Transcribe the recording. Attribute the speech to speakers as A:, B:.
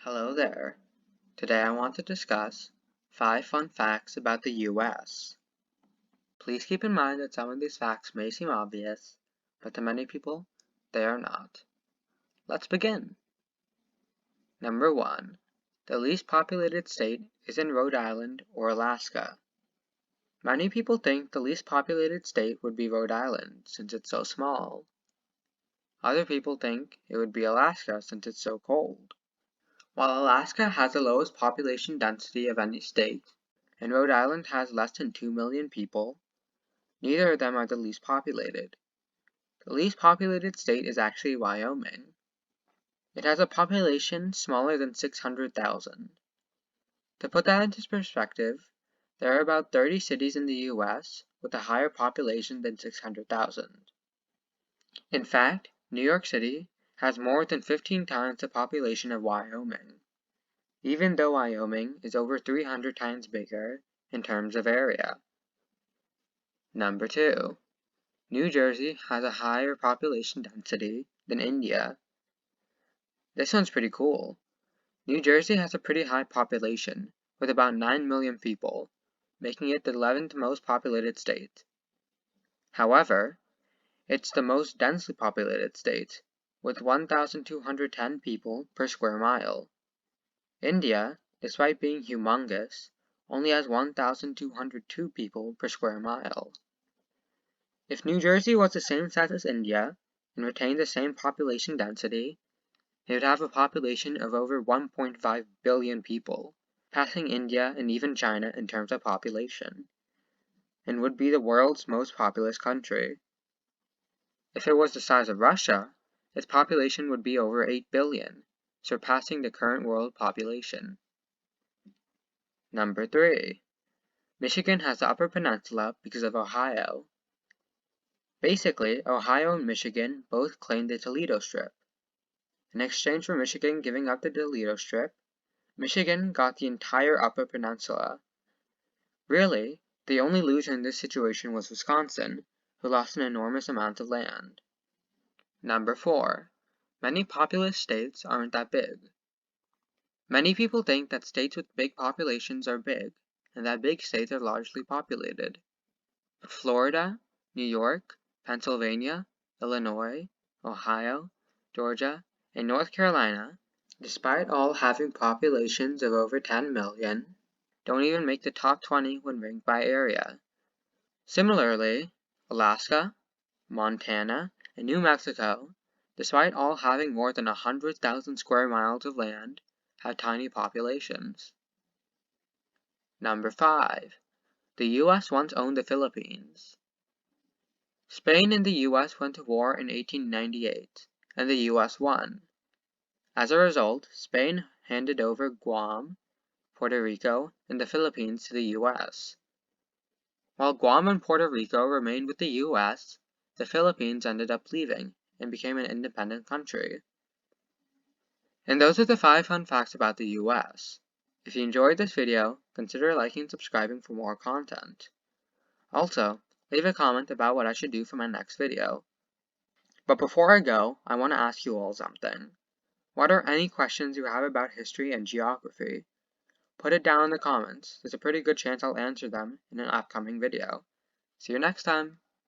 A: Hello there. Today I want to discuss 5 fun facts about the US. Please keep in mind that some of these facts may seem obvious, but to many people, they are not. Let's begin. Number 1. The least populated state is in Rhode Island or Alaska. Many people think the least populated state would be Rhode Island since it's so small. Other people think it would be Alaska since it's so cold. While Alaska has the lowest population density of any state, and Rhode Island has less than 2 million people, neither of them are the least populated. The least populated state is actually Wyoming. It has a population smaller than 600,000. To put that into perspective, there are about 30 cities in the US with a higher population than 600,000. In fact, New York City has more than 15 times the population of Wyoming, even though Wyoming is over 300 times bigger in terms of area. Number 2. New Jersey has a higher population density than India. This one's pretty cool. New Jersey has a pretty high population, with about 9 million people, making it the 11th most populated state. However, it's the most densely populated state, with 1,210 people per square mile. India, despite being humongous, only has 1,202 people per square mile. If New Jersey was the same size as India and retained the same population density, it would have a population of over 1.5 billion people, passing India and even China in terms of population, and would be the world's most populous country. If it was the size of Russia, its population would be over 8 billion, surpassing the current world population. Number 3. Michigan has the Upper Peninsula because of Ohio. Basically, Ohio and Michigan both claim the Toledo Strip. In exchange for Michigan giving up the Toledo Strip, Michigan got the entire Upper Peninsula. Really, the only loser in this situation was Wisconsin, who lost an enormous amount of land. Number 4. Many populous states aren't that big. Many people think that states with big populations are big, and that big states are largely populated. But Florida, New York, Pennsylvania, Illinois, Ohio, Georgia, and North Carolina, despite all having populations of over 10 million, don't even make the top 20 when ranked by area. Similarly, Alaska, Montana, and New Mexico, despite all having more than 100,000 square miles of land, have tiny populations. Number 5. The US once owned the Philippines. Spain and the US went to war in 1898, and the US won. As a result, Spain handed over Guam, Puerto Rico, and the Philippines to the US. While Guam and Puerto Rico remained with the US, the Philippines ended up leaving and became an independent country. And those are the 5 fun facts about the US. If you enjoyed this video, consider liking and subscribing for more content. Also, leave a comment about what I should do for my next video. But before I go, I want to ask you all something. What are any questions you have about history and geography? Put it down in the comments. There's a pretty good chance I'll answer them in an upcoming video. See you next time!